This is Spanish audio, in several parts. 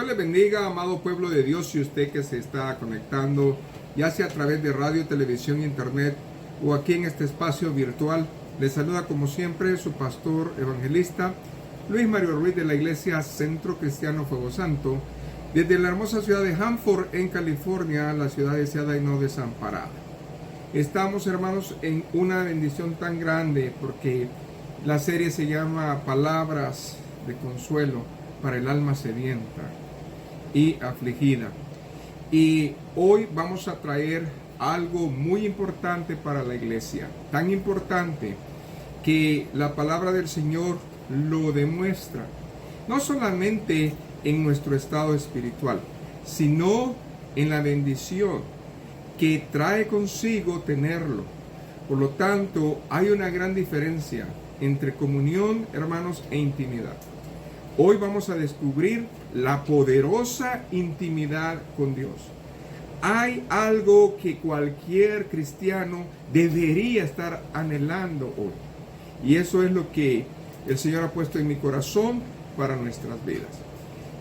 Dios le bendiga, amado pueblo de Dios, y usted que se está conectando, ya sea a través de radio, televisión, internet o aquí en este espacio virtual. Le saluda como siempre su pastor evangelista Luis Mario Ruiz de la Iglesia Centro Cristiano Fuego Santo, desde la hermosa ciudad de Hanford, en California, la ciudad deseada y no desamparada. Estamos, hermanos, en una bendición tan grande porque la serie se llama Palabras de Consuelo para el alma sedienta y afligida. Y hoy vamos a traer algo muy importante para la iglesia, tan importante que la palabra del Señor lo demuestra, no solamente en nuestro estado espiritual, sino en la bendición que trae consigo tenerlo. Por lo tanto, hay una gran diferencia entre comunión, hermanos, e intimidad. Hoy vamos a descubrir la poderosa intimidad con Dios. Hay algo que cualquier cristiano debería estar anhelando hoy. Y eso es lo que el Señor ha puesto en mi corazón para nuestras vidas.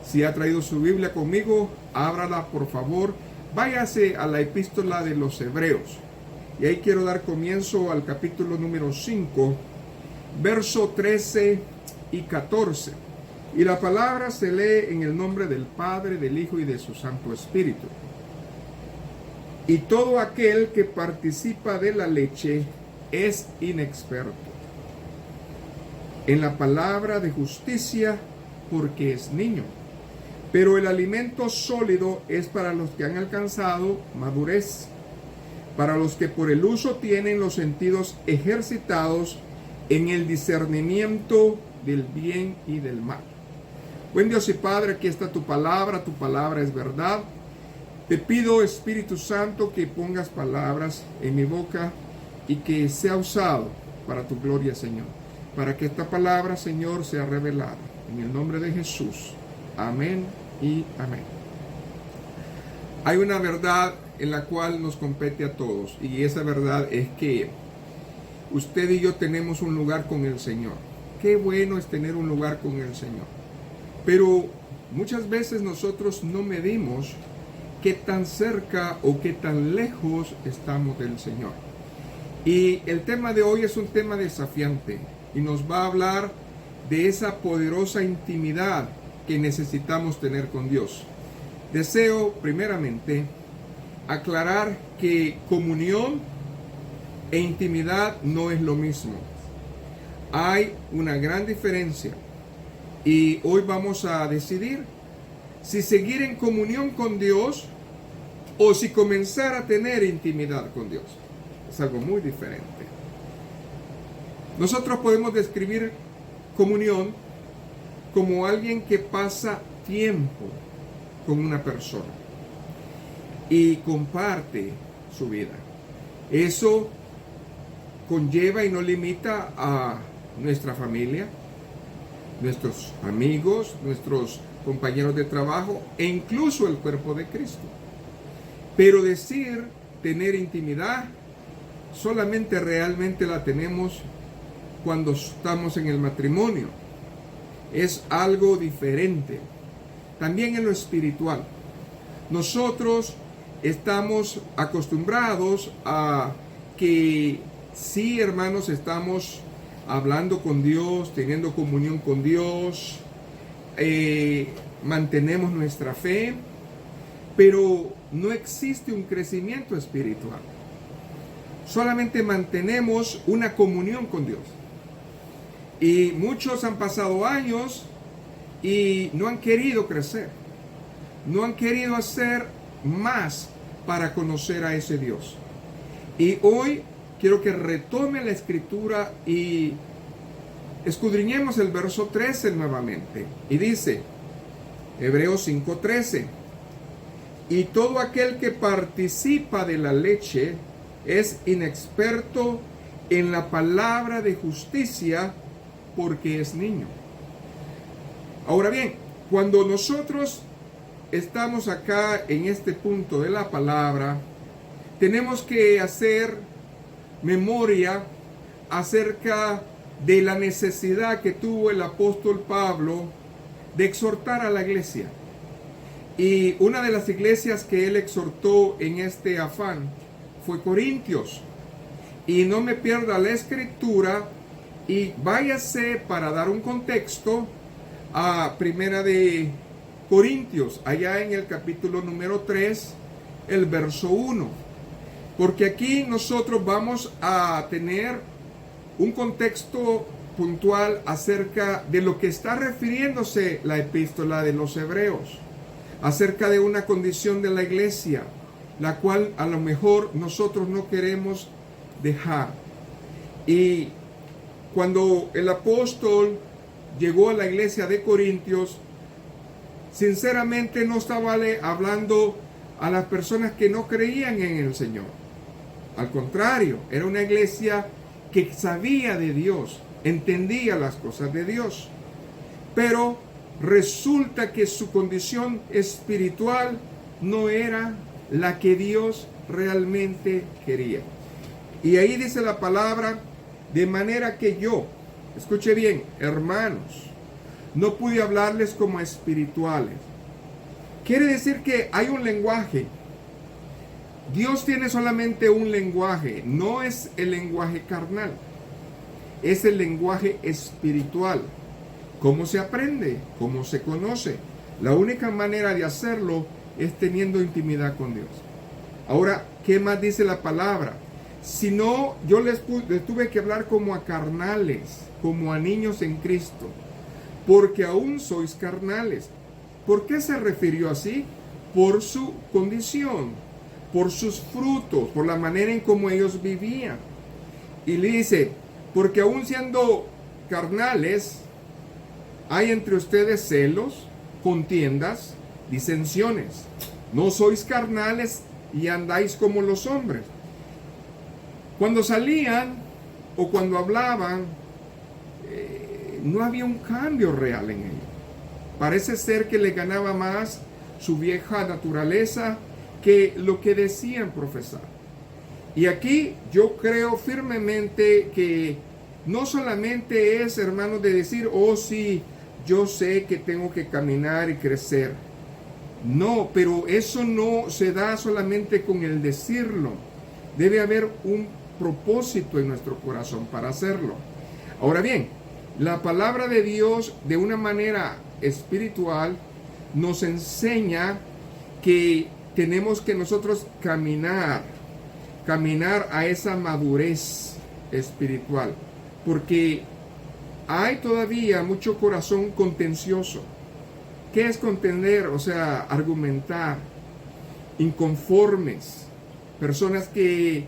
Si ha traído su Biblia conmigo, ábrala por favor. Váyase a la epístola de los Hebreos. Y ahí quiero dar comienzo al capítulo número 5, verso 13 y 14. Y la palabra se lee en el nombre del Padre, del Hijo y de su Santo Espíritu. Y todo aquel que participa de la leche es inexperto en la palabra de justicia, porque es niño. Pero el alimento sólido es para los que han alcanzado madurez, para los que por el uso tienen los sentidos ejercitados en el discernimiento del bien y del mal. Buen Dios y Padre, aquí está tu palabra es verdad. Te pido, Espíritu Santo, que pongas palabras en mi boca y que sea usado para tu gloria, Señor. Para que esta palabra, Señor, sea revelada. En el nombre de Jesús. Amén y amén. Hay una verdad en la cual nos compete a todos, y esa verdad es que usted y yo tenemos un lugar con el Señor. Qué bueno es tener un lugar con el Señor. Pero muchas veces nosotros no medimos qué tan cerca o qué tan lejos estamos del Señor. Y el tema de hoy es un tema desafiante y nos va a hablar de esa poderosa intimidad que necesitamos tener con Dios. Deseo primeramente aclarar que comunión e intimidad no es lo mismo. Hay una gran diferencia. Y hoy vamos a decidir si seguir en comunión con Dios o si comenzar a tener intimidad con Dios. Es algo muy diferente. Nosotros podemos describir comunión como alguien que pasa tiempo con una persona y comparte su vida. Eso conlleva y no limita a nuestra familia, nuestros amigos, nuestros compañeros de trabajo e incluso el cuerpo de Cristo. Pero decir tener intimidad solamente realmente la tenemos cuando estamos en el matrimonio. Es algo diferente. También en lo espiritual. Nosotros estamos acostumbrados a que sí, hermanos, estamos hablando con Dios, teniendo comunión con Dios, mantenemos nuestra fe, pero no existe un crecimiento espiritual. Solamente mantenemos una comunión con Dios. Y muchos han pasado años y no han querido crecer, no han querido hacer más para conocer a ese Dios. Y hoy quiero que retome la escritura y escudriñemos el verso 13 nuevamente. Y dice, Hebreos 5:13, y todo aquel que participa de la leche es inexperto en la palabra de justicia, porque es niño. Ahora bien, cuando nosotros estamos acá en este punto de la palabra, tenemos que hacer memoria acerca de la necesidad que tuvo el apóstol Pablo de exhortar a la iglesia. Y una de las iglesias que él exhortó en este afán fue Corintios. Y no me pierda la escritura y váyase para dar un contexto a Primera de Corintios, allá en el capítulo número 3, el verso 1. Porque aquí nosotros vamos a tener un contexto puntual acerca de lo que está refiriéndose la epístola de los Hebreos, acerca de una condición de la iglesia, la cual a lo mejor nosotros no queremos dejar. Y cuando el apóstol llegó a la iglesia de Corintios, sinceramente no estaba hablando a las personas que no creían en el Señor. Al contrario, era una iglesia que sabía de Dios, entendía las cosas de Dios. Pero resulta que su condición espiritual no era la que Dios realmente quería. Y ahí dice la palabra, de manera que yo, escuche bien, hermanos, no pude hablarles como espirituales. Quiere decir que hay un lenguaje. Dios tiene solamente un lenguaje, no es el lenguaje carnal, es el lenguaje espiritual. ¿Cómo se aprende? ¿Cómo se conoce? La única manera de hacerlo es teniendo intimidad con Dios. Ahora, ¿qué más dice la palabra? Si no, yo les tuve que hablar como a carnales, como a niños en Cristo, porque aún sois carnales. ¿Por qué se refirió así? Por su condición, por sus frutos, por la manera en cómo ellos vivían. Y le dice, porque aún siendo carnales, hay entre ustedes celos, contiendas, disensiones. No sois carnales y andáis como los hombres. Cuando salían o cuando hablaban, no había un cambio real en ellos. Parece ser que le ganaba más su vieja naturaleza que lo que decían profesar. Y aquí yo creo firmemente que no solamente es, hermanos, de decir, oh sí, yo sé que tengo que caminar y crecer. No, pero eso no se da solamente con el decirlo. Debe haber un propósito en nuestro corazón para hacerlo. Ahora bien, la palabra de Dios de una manera espiritual nos enseña que tenemos que nosotros caminar a esa madurez espiritual, porque hay todavía mucho corazón contencioso. ¿Qué es contender? O sea, argumentar, inconformes, personas que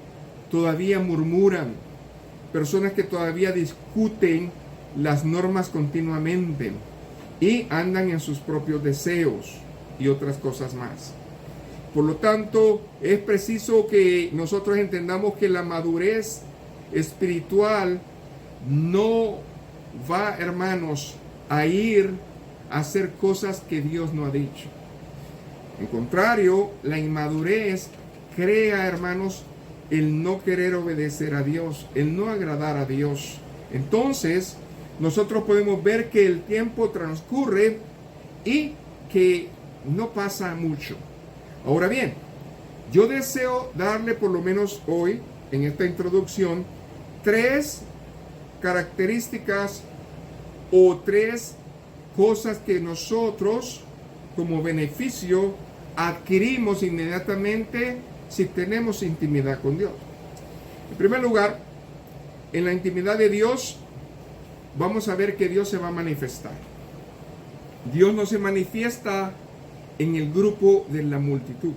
todavía murmuran, personas que todavía discuten las normas continuamente y andan en sus propios deseos y otras cosas más. Por lo tanto, es preciso que nosotros entendamos que la madurez espiritual no va, hermanos, a ir a hacer cosas que Dios no ha dicho. En contrario, la inmadurez crea, hermanos, el no querer obedecer a Dios, el no agradar a Dios. Entonces, nosotros podemos ver que el tiempo transcurre y que no pasa mucho. Ahora bien, yo deseo darle por lo menos hoy, en esta introducción, 3 características o 3 cosas que nosotros, como beneficio, adquirimos inmediatamente si tenemos intimidad con Dios. En primer lugar, en la intimidad de Dios, vamos a ver que Dios se va a manifestar. Dios no se manifiesta en el grupo de la multitud.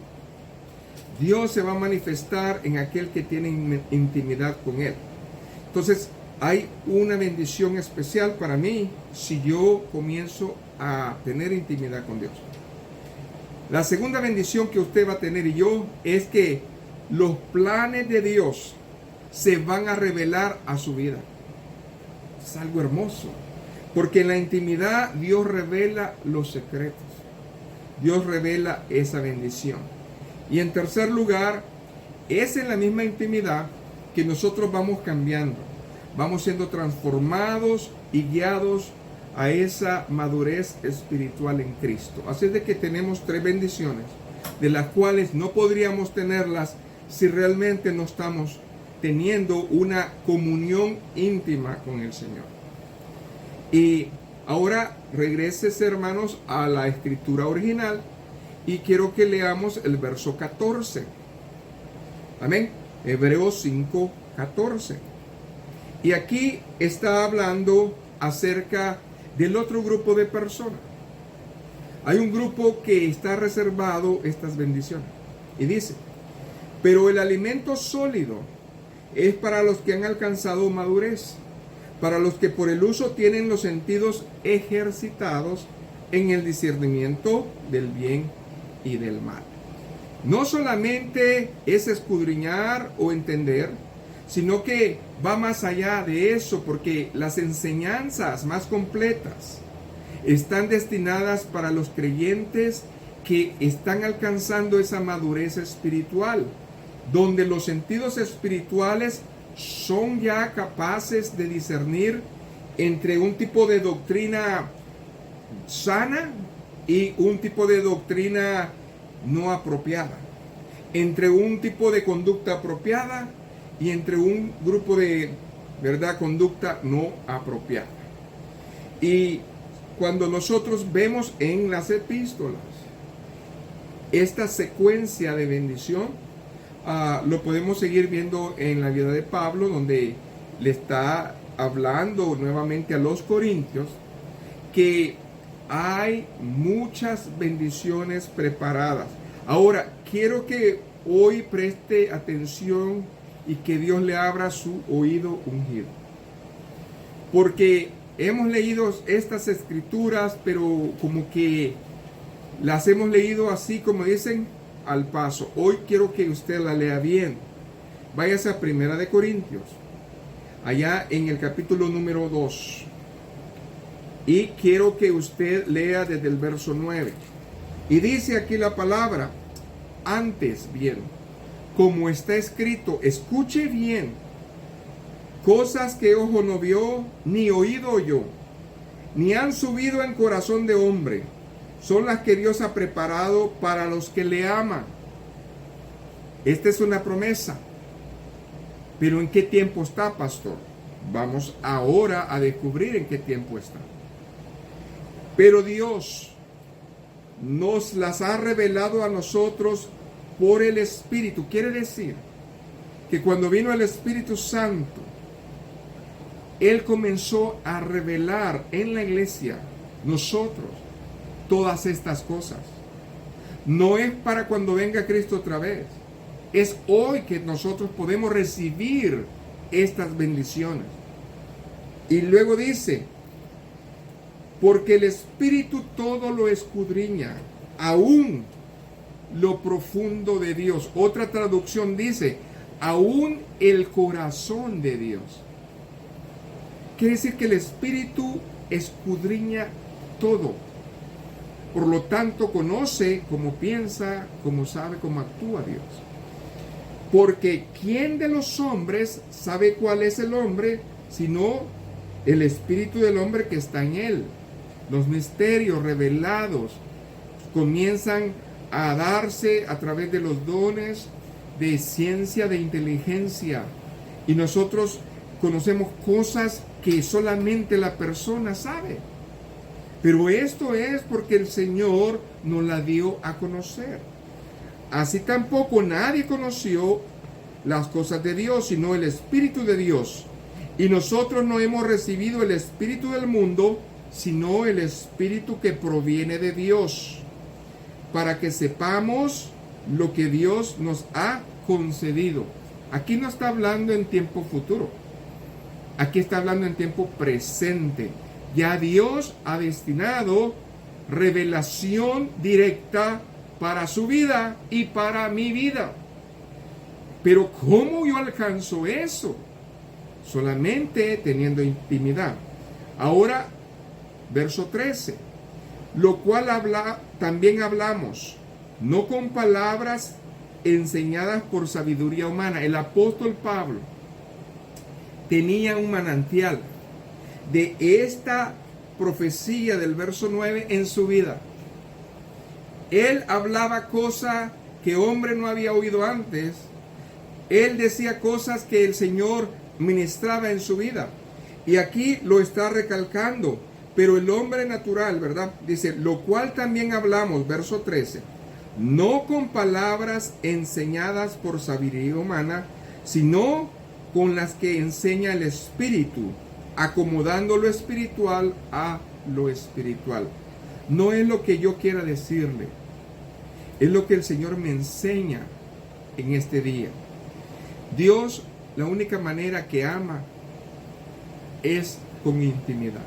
Dios se va a manifestar en aquel que tiene intimidad con Él. Entonces, hay una bendición especial para mí si yo comienzo a tener intimidad con Dios. La segunda bendición que usted va a tener y yo es que los planes de Dios se van a revelar a su vida. Es algo hermoso, porque en la intimidad Dios revela los secretos. Dios revela esa bendición. Y en tercer lugar, es en la misma intimidad que nosotros vamos cambiando, vamos siendo transformados y guiados a esa madurez espiritual en Cristo. Así es de que tenemos 3 bendiciones, de las cuales no podríamos tenerlas si realmente no estamos teniendo una comunión íntima con el Señor. Y ahora regreses, hermanos, a la escritura original y quiero que leamos el verso 14. Amén. Hebreos 5:14. Y aquí está hablando acerca del otro grupo de personas. Hay un grupo que está reservado estas bendiciones. Y dice, pero el alimento sólido es para los que han alcanzado madurez, para los que por el uso tienen los sentidos ejercitados en el discernimiento del bien y del mal. No solamente es escudriñar o entender, sino que va más allá de eso, porque las enseñanzas más completas están destinadas para los creyentes que están alcanzando esa madurez espiritual, donde los sentidos espirituales son ya capaces de discernir entre un tipo de doctrina sana y un tipo de doctrina no apropiada, entre un tipo de conducta apropiada y entre un grupo de, conducta no apropiada. Y cuando nosotros vemos en las epístolas esta secuencia de bendición, lo podemos seguir viendo en la vida de Pablo, donde le está hablando nuevamente a los corintios que hay muchas bendiciones preparadas. Ahora, quiero que hoy preste atención y que Dios le abra su oído ungido, porque hemos leído estas escrituras, pero como que las hemos leído así, como dicen, al paso. Hoy quiero que usted la lea bien. Váyase a 1 de Corintios, allá en el capítulo número 2. Y quiero que usted lea desde el verso 9. Y dice aquí la palabra, antes bien, como está escrito, escuche bien, cosas que ojo no vio, ni oído oyó, ni han subido en corazón de hombre, son las que Dios ha preparado para los que le aman. Esta es una promesa. Pero ¿en qué tiempo está, pastor? Vamos ahora a descubrir en qué tiempo está. Pero Dios nos las ha revelado a nosotros por el Espíritu. Quiere decir que cuando vino el Espíritu Santo, Él comenzó a revelar en la iglesia, nosotros, todas estas cosas. No es para cuando venga Cristo otra vez. Es hoy que nosotros podemos recibir estas bendiciones. Y luego dice, porque el Espíritu todo lo escudriña, aún lo profundo de Dios. Otra traducción dice, aún el corazón de Dios. Quiere decir que el Espíritu escudriña todo. Por lo tanto, conoce cómo piensa, cómo sabe, cómo actúa Dios. Porque ¿quién de los hombres sabe cuál es el hombre, sino el Espíritu del hombre que está en él? Los misterios revelados comienzan a darse a través de los dones de ciencia, de inteligencia. Y nosotros conocemos cosas que solamente la persona sabe. Pero esto es porque el Señor nos la dio a conocer. Así tampoco nadie conoció las cosas de Dios, sino el Espíritu de Dios. Y nosotros no hemos recibido el Espíritu del mundo, sino el Espíritu que proviene de Dios, para que sepamos lo que Dios nos ha concedido. Aquí no está hablando en tiempo futuro. Aquí está hablando en tiempo presente. Ya Dios ha destinado revelación directa para su vida y para mi vida. Pero ¿cómo yo alcanzo eso? Solamente teniendo intimidad. Ahora, verso 13. Lo cual también hablamos, no con palabras enseñadas por sabiduría humana. El apóstol Pablo tenía un manantial de esta profecía del verso 9 en su vida. Él hablaba cosas que hombre no había oído antes. Él decía cosas que el Señor ministraba en su vida. Y aquí lo está recalcando. Pero el hombre natural, ¿verdad? Dice, lo cual también hablamos, verso 13, no con palabras enseñadas por sabiduría humana, sino con las que enseña el Espíritu, acomodando lo espiritual a lo espiritual. No es lo que yo quiera decirle, es lo que el Señor me enseña en este día. Dios, la única manera que ama es con intimidad.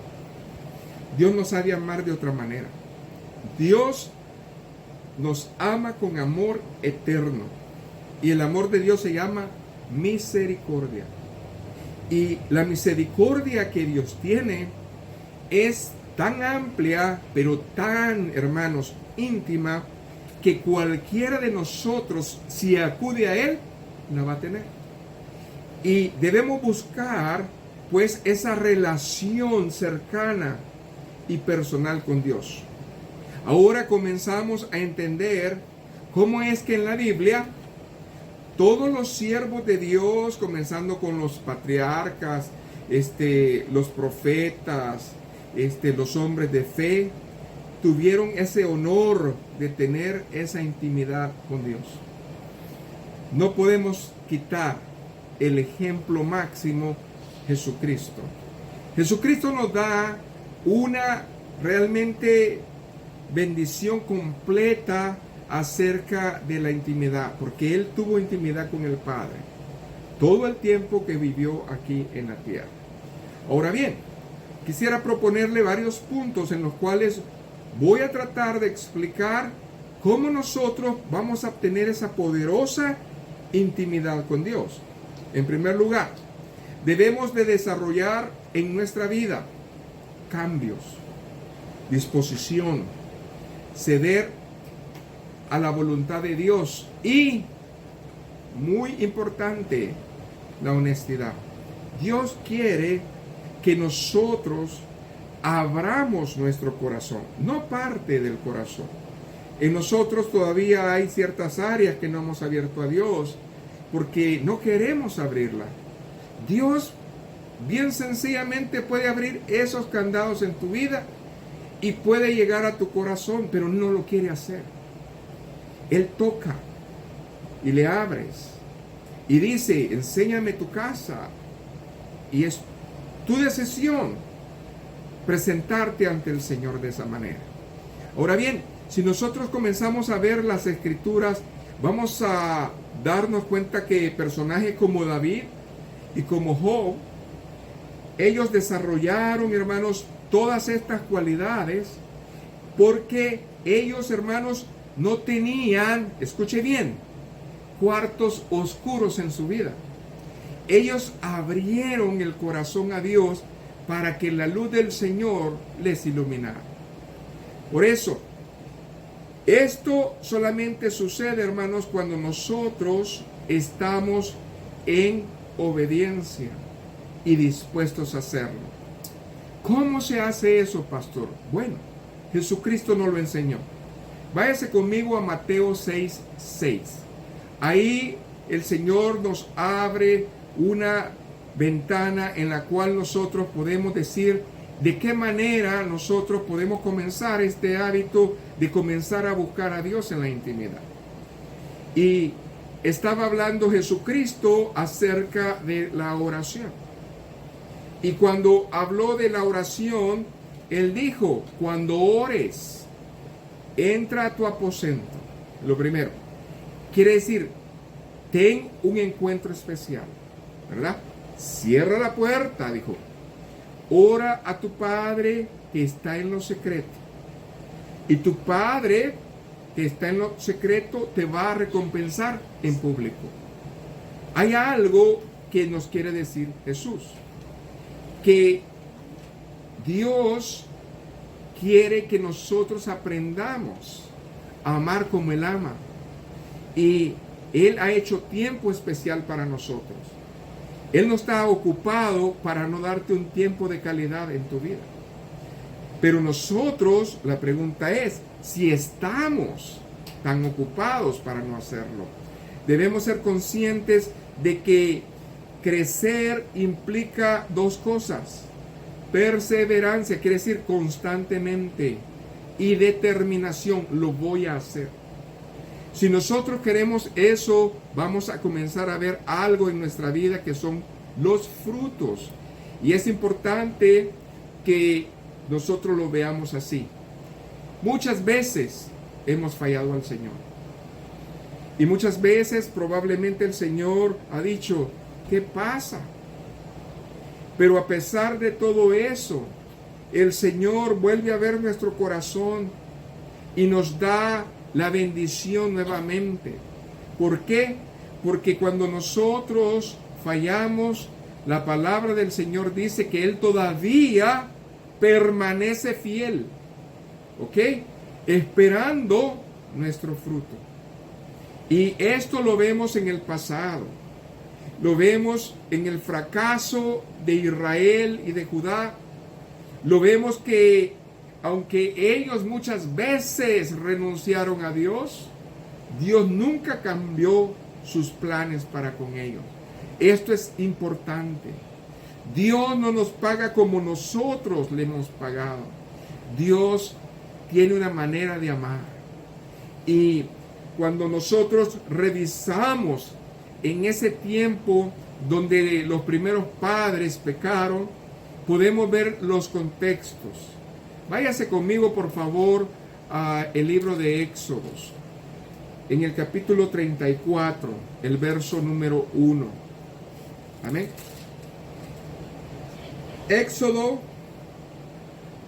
Dios nos ha de amar de otra manera. Dios nos ama con amor eterno. Y el amor de Dios se llama misericordia. Y la misericordia que Dios tiene es tan amplia, pero tan, hermanos, íntima, que cualquiera de nosotros, si acude a Él, la va a tener. Y debemos buscar, pues, esa relación cercana y personal con Dios. Ahora comenzamos a entender cómo es que en la Biblia todos los siervos de Dios, comenzando con los patriarcas, los profetas, los hombres de fe, tuvieron ese honor de tener esa intimidad con Dios. No podemos quitar el ejemplo máximo, Jesucristo. Jesucristo nos da una realmente bendición completa acerca de la intimidad, porque Él tuvo intimidad con el Padre todo el tiempo que vivió aquí en la tierra. Ahora bien, quisiera proponerle varios puntos en los cuales voy a tratar de explicar cómo nosotros vamos a obtener esa poderosa intimidad con Dios. En primer lugar, debemos de desarrollar en nuestra vida cambios, disposición, ceder a la voluntad de Dios y, muy importante, la honestidad. Dios quiere que nosotros abramos nuestro corazón, no parte del corazón. En nosotros todavía hay ciertas áreas que no hemos abierto a Dios porque no queremos abrirla. Dios bien sencillamente puede abrir esos candados en tu vida y puede llegar a tu corazón, pero no lo quiere hacer. Él toca y le abres y dice, enséñame tu casa, y es tu decisión presentarte ante el Señor de esa manera. Ahora bien, si nosotros comenzamos a ver las Escrituras, vamos a darnos cuenta que personajes como David y como Job, ellos desarrollaron, hermanos, todas estas cualidades porque ellos, hermanos, no tenían, escuche bien, cuartos oscuros en su vida. Ellos abrieron el corazón a Dios para que la luz del Señor les iluminara. Por eso, esto solamente sucede, hermanos, cuando nosotros estamos en obediencia y dispuestos a hacerlo. ¿Cómo se hace eso, pastor? Bueno, Jesucristo nos lo enseñó. Váyase conmigo a Mateo 6:6. Ahí el Señor nos abre una ventana en la cual nosotros podemos decir de qué manera nosotros podemos comenzar este hábito de comenzar a buscar a Dios en la intimidad. Y estaba hablando Jesucristo acerca de la oración. Y cuando habló de la oración, Él dijo, cuando ores, entra a tu aposento. Lo primero, quiere decir, ten un encuentro especial, ¿verdad? Cierra la puerta, dijo. Ora a tu Padre que está en lo secreto. Y tu Padre que está en lo secreto te va a recompensar en público. Hay algo que nos quiere decir Jesús. Que Dios quiere que nosotros aprendamos a amar como Él ama. Y Él ha hecho tiempo especial para nosotros. Él no está ocupado para no darte un tiempo de calidad en tu vida. Pero nosotros, la pregunta es, si estamos tan ocupados para no hacerlo. Debemos ser conscientes de que crecer implica dos cosas. Perseverancia, quiere decir constantemente, y determinación, lo voy a hacer. Si nosotros queremos eso, vamos a comenzar a ver algo en nuestra vida que son los frutos. Y es importante que nosotros lo veamos así. Muchas veces hemos fallado al Señor. Y muchas veces probablemente el Señor ha dicho, ¿qué pasa? Pero a pesar de todo eso, el Señor vuelve a ver nuestro corazón y nos da la bendición nuevamente. ¿Por qué? Porque cuando nosotros fallamos, la palabra del Señor dice que Él todavía permanece fiel. ¿Ok? Esperando nuestro fruto. Y esto lo vemos en el pasado. Lo vemos en el fracaso de Israel y de Judá. Lo vemos que aunque ellos muchas veces renunciaron a Dios, Dios nunca cambió sus planes para con ellos. Esto es importante. Dios no nos paga como nosotros le hemos pagado. Dios tiene una manera de amar. Y cuando nosotros revisamos en ese tiempo donde los primeros padres pecaron, podemos ver los contextos. Váyase conmigo, por favor, al libro de Éxodos, en el capítulo 34, el verso número 1. Amén. Éxodo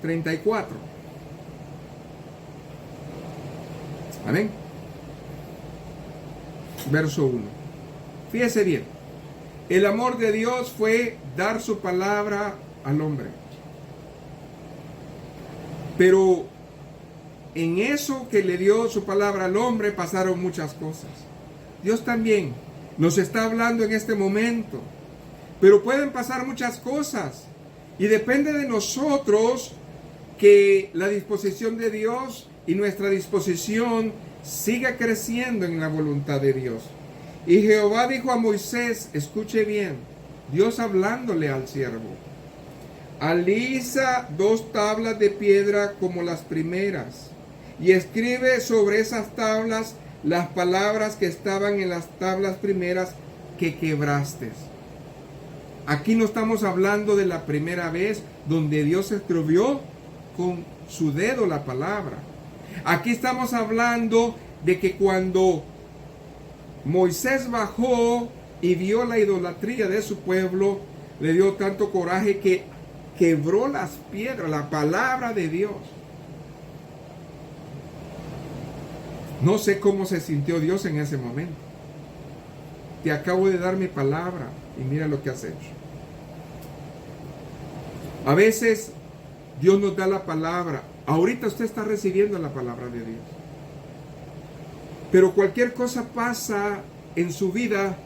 34. Amén. Verso 1. Fíjese bien. El amor de Dios fue dar su palabra al hombre. Pero en eso que le dio su palabra al hombre pasaron muchas cosas. Dios también nos está hablando en este momento. Pero pueden pasar muchas cosas. Y depende de nosotros que la disposición de Dios y nuestra disposición siga creciendo en la voluntad de Dios. Y Jehová dijo a Moisés, escuche bien, Dios hablándole al siervo, alisa 2 tablas de piedra como las primeras, y escribe sobre esas tablas las palabras que estaban en las tablas primeras que quebraste. Aquí no estamos hablando de la primera vez donde Dios escribió con su dedo la palabra. Aquí estamos hablando de que cuando Moisés bajó y vio la idolatría de su pueblo, le dio tanto coraje que quebró las piedras, la palabra de Dios. No sé cómo se sintió Dios en ese momento. Te acabo de dar mi palabra y mira lo que has hecho. A veces Dios nos da la palabra. Ahorita usted está recibiendo la palabra de Dios. Pero cualquier cosa pasa en su vida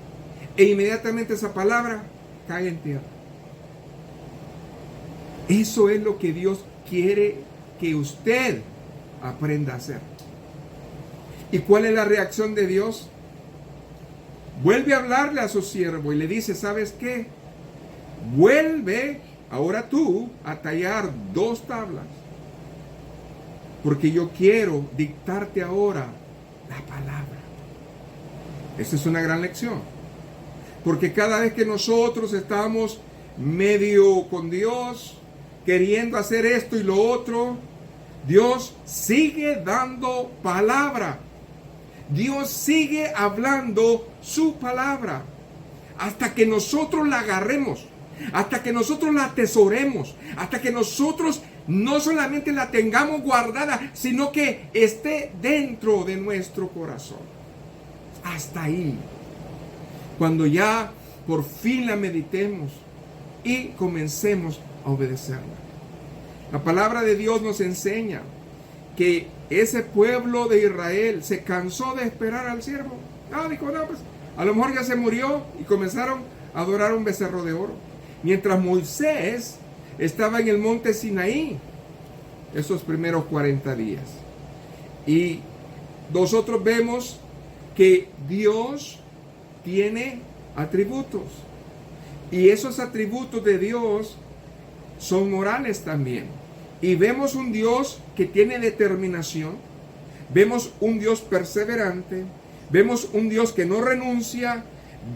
e inmediatamente esa palabra cae en tierra. Eso es lo que Dios quiere que usted aprenda a hacer. ¿Y cuál es la reacción de Dios? Vuelve a hablarle a su siervo y le dice, ¿sabes qué? Vuelve ahora tú a tallar 2 tablas. Porque yo quiero dictarte ahora la palabra. Esa es una gran lección. Porque cada vez que nosotros estamos medio con Dios, queriendo hacer esto y lo otro, Dios sigue dando palabra. Dios sigue hablando su palabra. Hasta que nosotros la agarremos. Hasta que nosotros la atesoremos. Hasta que nosotros no solamente la tengamos guardada, sino que esté dentro de nuestro corazón. Hasta ahí. Cuando ya por fin la meditemos y comencemos a obedecerla. La palabra de Dios nos enseña que ese pueblo de Israel se cansó de esperar al siervo. Dijo, no, pues a lo mejor ya se murió, y comenzaron a adorar un becerro de oro. Mientras Moisés estaba en el monte Sinaí, esos primeros 40 días. Y nosotros vemos que Dios tiene atributos. Y esos atributos de Dios son morales también. Y vemos un Dios que tiene determinación. Vemos un Dios perseverante. Vemos un Dios que no renuncia.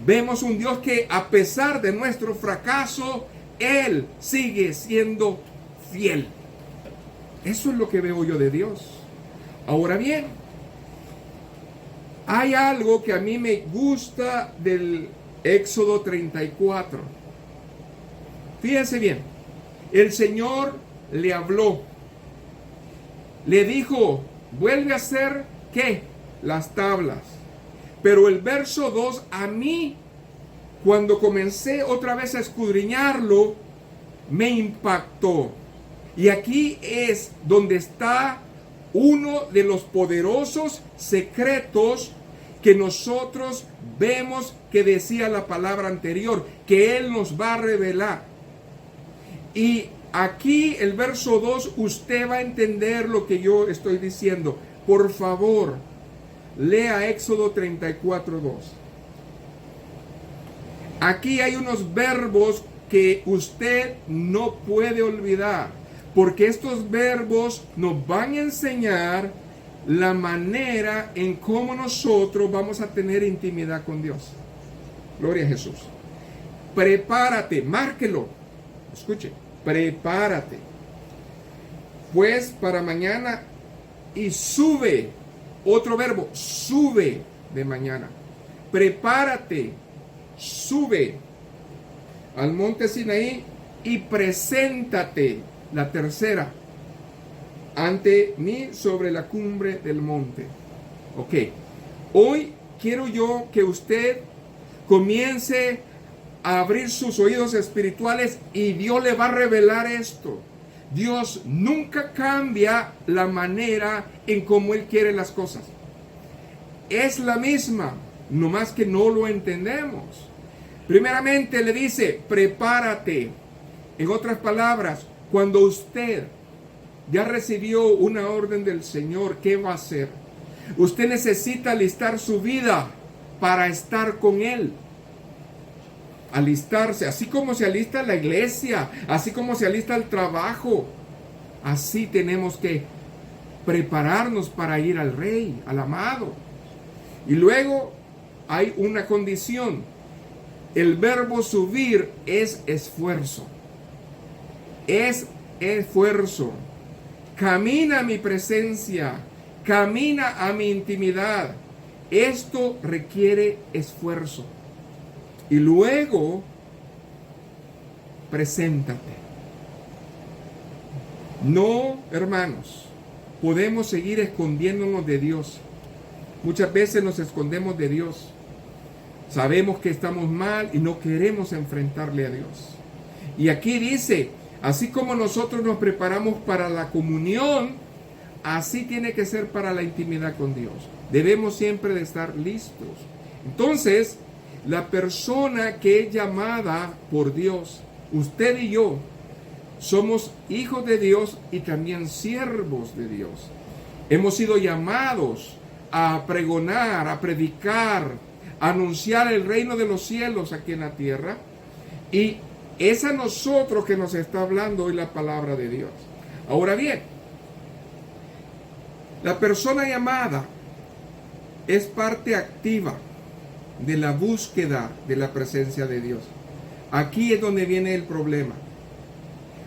Vemos un Dios que a pesar de nuestro fracaso, Él sigue siendo fiel. Eso es lo que veo yo de Dios. Ahora bien, hay algo que a mí me gusta del Éxodo 34. Fíjense bien, el Señor le habló, le dijo, vuelve a hacer, ¿qué? Las tablas. Pero el verso 2, a mí, cuando comencé otra vez a escudriñarlo, me impactó. Y aquí es donde está uno de los poderosos secretos que nosotros vemos que decía la palabra anterior, que Él nos va a revelar. Y aquí el verso 2, usted va a entender lo que yo estoy diciendo. Por favor, lea Éxodo 34, 2. Aquí hay unos verbos que usted no puede olvidar, porque estos verbos nos van a enseñar la manera en cómo nosotros vamos a tener intimidad con Dios. Gloria a Jesús. Prepárate, márquelo. Escuche, prepárate, pues para mañana, y sube. Otro verbo, sube de mañana. Prepárate, sube al monte Sinaí y preséntate. La tercera, ante mí sobre la cumbre del monte. Ok, hoy quiero yo que usted comience a abrir sus oídos espirituales y Dios le va a revelar esto. Dios nunca cambia la manera en cómo Él quiere las cosas. Es la misma, nomás que no lo entendemos. Primeramente le dice, prepárate. En otras palabras, cuando usted ya recibió una orden del Señor, ¿qué va a hacer? Usted necesita alistar su vida para estar con Él. Alistarse, así como se alista la iglesia, así como se alista el trabajo, así tenemos que prepararnos para ir al Rey, al amado. Y luego hay una condición. El verbo subir es esfuerzo. Es esfuerzo. Camina a mi presencia, camina a mi intimidad. Esto requiere esfuerzo. Y luego, preséntate. No, hermanos, podemos seguir escondiéndonos de Dios. Muchas veces nos escondemos de Dios. Sabemos que estamos mal y no queremos enfrentarle a Dios. Y aquí dice, así como nosotros nos preparamos para la comunión, así tiene que ser para la intimidad con Dios. Debemos siempre de estar listos. Entonces, la persona que es llamada por Dios, usted y yo, somos hijos de Dios y también siervos de Dios. Hemos sido llamados a pregonar, a predicar, a anunciar el reino de los cielos aquí en la tierra. Y es a nosotros que nos está hablando hoy la palabra de Dios. Ahora bien, la persona llamada es parte activa de la búsqueda de la presencia de Dios. Aquí es donde viene el problema.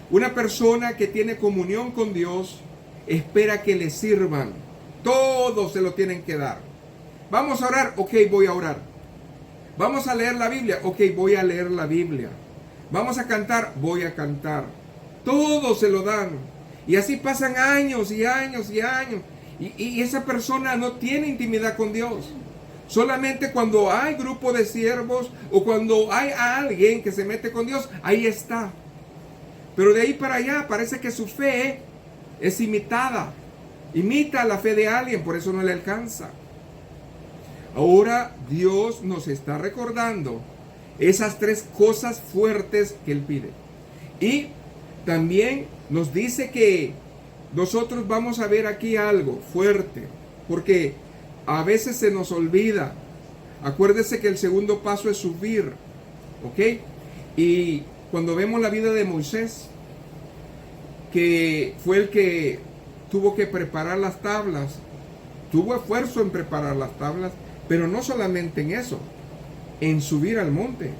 Una persona que tiene comunión con Dios espera que le sirvan. Todos se lo tienen que dar. Vamos a orar, ok, voy a orar. Vamos a leer la Biblia, ok, voy a leer la Biblia. Vamos a cantar, voy a cantar. Todos se lo dan. Y así pasan años y años y años. Y esa persona no tiene intimidad con Dios. Solamente cuando hay grupo de siervos o cuando hay alguien que se mete con Dios, ahí está. Pero de ahí para allá parece que su fe es imitada. Imita la fe de alguien, por eso no le alcanza. Ahora Dios nos está recordando esas tres cosas fuertes que Él pide. Y también nos dice que nosotros vamos a ver aquí algo fuerte, porque a veces se nos olvida. Acuérdese que el segundo paso es subir, ¿ok? Y cuando vemos la vida de Moisés, que fue el que tuvo que preparar las tablas, tuvo esfuerzo en preparar las tablas, pero no solamente en eso, en subir al monte,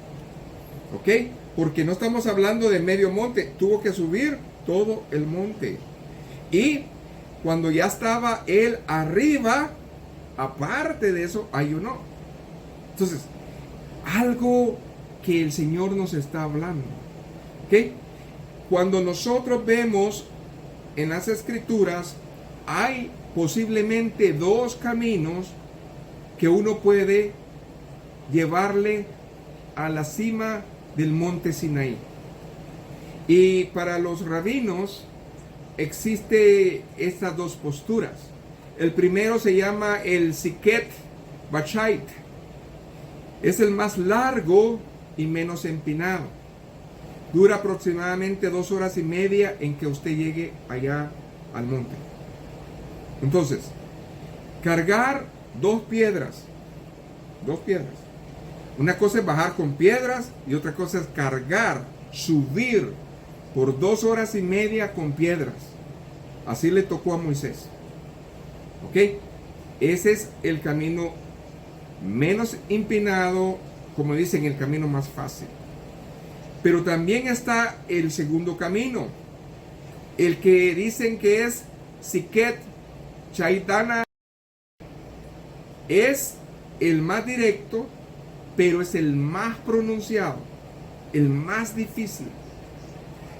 ¿ok? Porque no estamos hablando de medio monte, tuvo que subir todo el monte. Y cuando ya estaba él arriba, aparte de eso, ayunó. Entonces, algo que el Señor nos está hablando, ¿ok? Cuando nosotros vemos en las Escrituras, hay posiblemente dos caminos que uno puede llevarle a la cima del monte Sinaí. Y para los rabinos existe estas dos posturas. El primero se llama el Siket Bachait. Es el más largo y menos empinado. Dura aproximadamente 2 horas y media en que usted llegue allá al monte. Entonces, cargar dos piedras. Una cosa es bajar con piedras y otra cosa es cargar, subir por 2 horas y media con piedras. Así le tocó a Moisés. ¿Ok? Ese es el camino menos empinado, como dicen, el camino más fácil. Pero también está el segundo camino, el que dicen que es Siket Chaitana. Es el más directo, pero es el más pronunciado, el más difícil.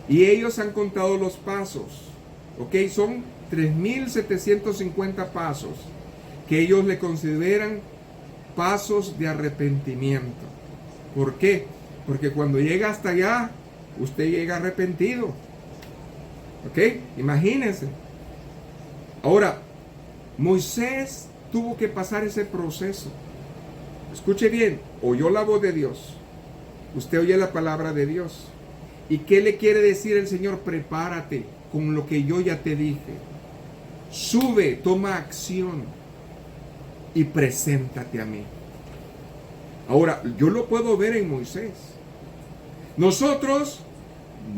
Y ellos han contado los pasos, ¿ok? Son 3.750 pasos que ellos le consideran pasos de arrepentimiento. ¿Por qué? Porque cuando llega hasta allá, usted llega arrepentido. ¿Ok? Imagínense. Ahora, Moisés tuvo que pasar ese proceso. Escuche bien, oyó la voz de Dios. Usted oye la palabra de Dios. ¿Y qué le quiere decir el Señor? Prepárate con lo que yo ya te dije. Sube, toma acción y preséntate a mí. Ahora, yo lo puedo ver en Moisés. Nosotros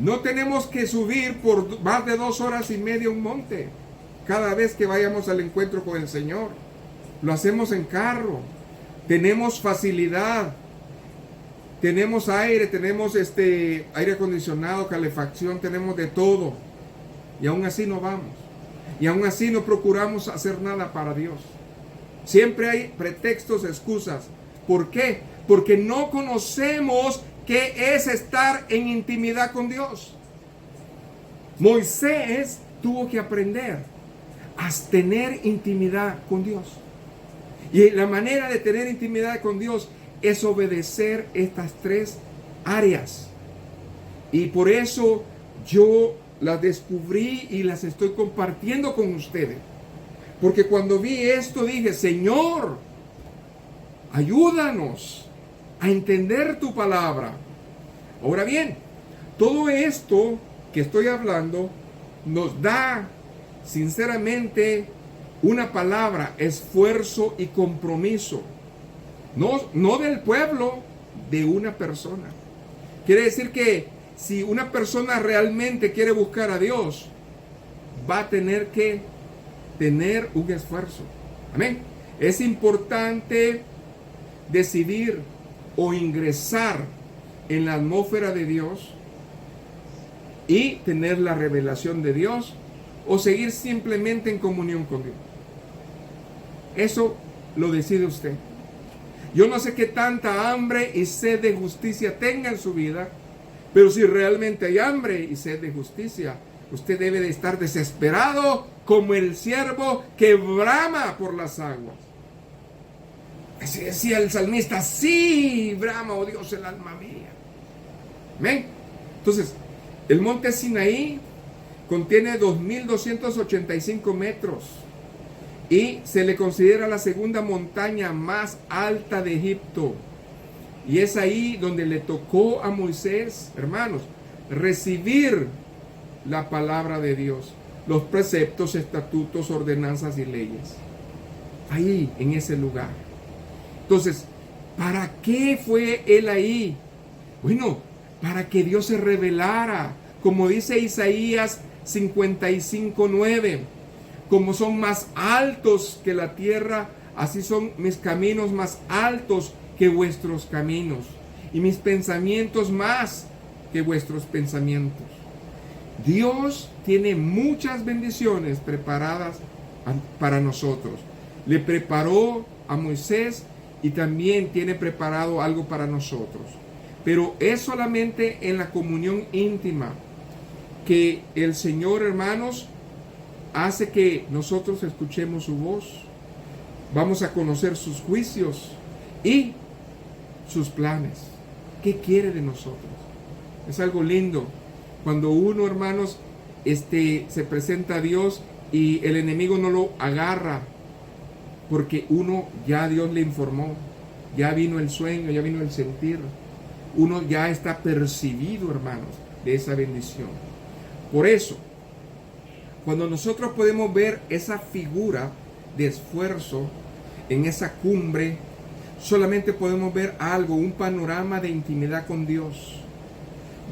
no tenemos que subir por más de 2 horas y media un monte cada vez que vayamos al encuentro con el Señor. Lo hacemos en carro. Tenemos facilidad. Tenemos aire, tenemos aire acondicionado, calefacción, tenemos de todo. Y aún así no vamos. Y aún así no procuramos hacer nada para Dios. Siempre hay pretextos, excusas. ¿Por qué? Porque no conocemos qué es estar en intimidad con Dios. Moisés tuvo que aprender a tener intimidad con Dios. Y la manera de tener intimidad con Dios es obedecer estas 3 áreas. Y por eso yo las descubrí y las estoy compartiendo con ustedes. Porque cuando vi esto dije, Señor, ayúdanos a entender tu palabra. Ahora bien, todo esto que estoy hablando nos da, sinceramente, una palabra: esfuerzo y compromiso. No del pueblo, de una persona. Quiere decir que si una persona realmente quiere buscar a Dios, va a tener que tener un esfuerzo. Amén. Es importante decidir o ingresar en la atmósfera de Dios y tener la revelación de Dios, o seguir simplemente en comunión con Dios. Eso lo decide usted. Yo no sé qué tanta hambre y sed de justicia tenga en su vida, pero si realmente hay hambre y sed de justicia, usted debe de estar desesperado como el siervo que brama por las aguas. Así decía el salmista: sí, brama, oh Dios, el alma mía. ¿Ven? Entonces, el monte Sinaí contiene 2.285 metros y se le considera la segunda montaña más alta de Egipto. Y es ahí donde le tocó a Moisés, hermanos, recibir la palabra de Dios. los preceptos, estatutos, ordenanzas y leyes. Ahí, en ese lugar. Entonces, ¿para qué fue él ahí? Bueno, para que Dios se revelara, como dice Isaías 55:9, como son más altos que la tierra, así son mis caminos más altos que vuestros caminos, y mis pensamientos más que vuestros pensamientos. Dios tiene muchas bendiciones preparadas para nosotros. Le preparó a Moisés y también tiene preparado algo para nosotros. Pero es solamente en la comunión íntima que el Señor, hermanos, hace que nosotros escuchemos su voz. Vamos a conocer sus juicios y sus planes. ¿Qué quiere de nosotros? Es algo lindo cuando uno, hermanos, se presenta a Dios y el enemigo no lo agarra, porque uno ya Dios le informó, ya vino el sueño, ya vino el sentir, uno ya está percibido, hermanos, de esa bendición. Por eso, cuando nosotros podemos ver esa figura de esfuerzo en esa cumbre, solamente podemos ver algo, un panorama de intimidad con Dios,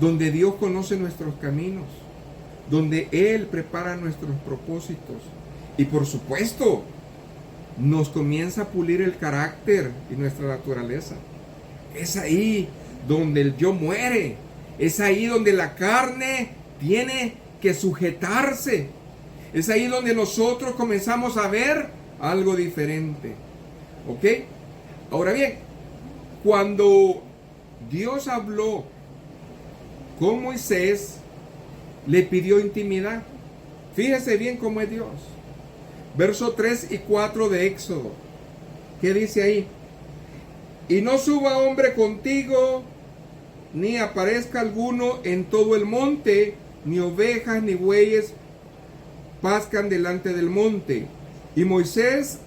donde Dios conoce nuestros caminos, donde Él prepara nuestros propósitos y por supuesto nos comienza a pulir el carácter y nuestra naturaleza. Es ahí donde el yo muere, es ahí donde la carne tiene que sujetarse, es ahí donde nosotros comenzamos a ver algo diferente. ¿Ok? Ahora bien, cuando Dios habló con Moisés, le pidió intimidad. Fíjese bien cómo es Dios. Verso 3 y 4 de Éxodo. ¿Qué dice ahí? Y no suba hombre contigo, ni aparezca alguno en todo el monte, ni ovejas ni bueyes pascan delante del monte. Y Moisés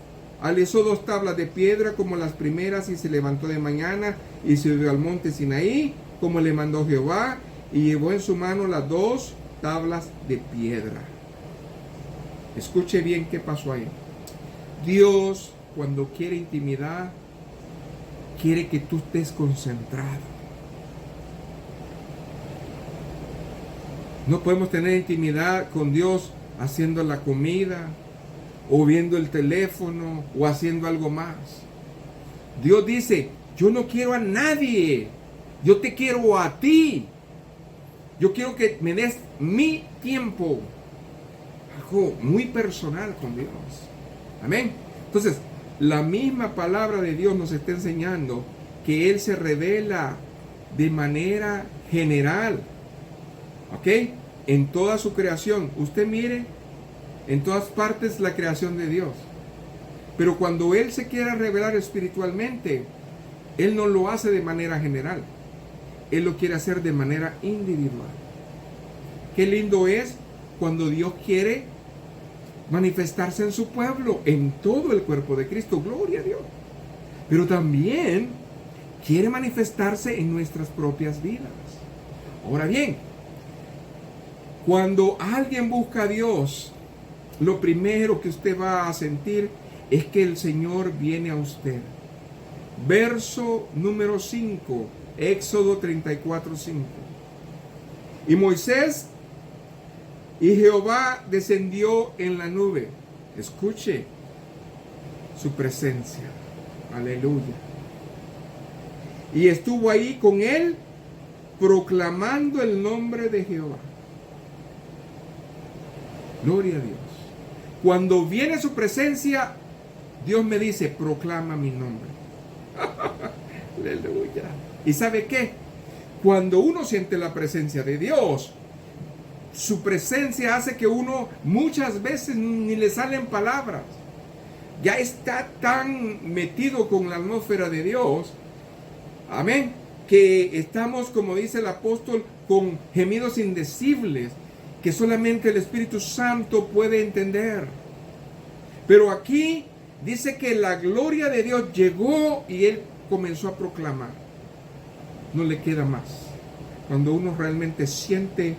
alisó 2 tablas de piedra como las primeras y se levantó de mañana y subió al monte Sinaí como le mandó Jehová y llevó en su mano las 2 tablas de piedra. Escuche bien qué pasó ahí. Dios, cuando quiere intimidad, quiere que tú estés concentrado. No podemos tener intimidad con Dios haciendo la comida, o viendo el teléfono, o haciendo algo más. Dios dice, yo no quiero a nadie, yo te quiero a ti. Yo quiero que me des mi tiempo. Algo muy personal con Dios. Amén. Entonces, la misma palabra de Dios nos está enseñando que Él se revela de manera general. ¿Ok? En toda su creación. Usted mire, en todas partes la creación de Dios. Pero cuando Él se quiere revelar espiritualmente, Él no lo hace de manera general. Él lo quiere hacer de manera individual. Qué lindo es cuando Dios quiere manifestarse en su pueblo, en todo el cuerpo de Cristo. Gloria a Dios. Pero también quiere manifestarse en nuestras propias vidas. Ahora bien, cuando alguien busca a Dios, lo primero que usted va a sentir es que el Señor viene a usted. Verso número 5, Éxodo 34:5. Y Moisés y Jehová descendió en la nube. Escuche su presencia. Aleluya. Y estuvo ahí con él proclamando el nombre de Jehová. Gloria a Dios. Cuando viene su presencia, Dios me dice, proclama mi nombre. Aleluya. ¿Y sabe qué? Cuando uno siente la presencia de Dios, su presencia hace que uno muchas veces ni le salen palabras. Ya está tan metido con la atmósfera de Dios, amén, que estamos, como dice el apóstol, con gemidos indecibles que solamente el Espíritu Santo puede entender. Pero aquí dice que la gloria de Dios llegó y Él comenzó a proclamar. No le queda más. Cuando uno realmente siente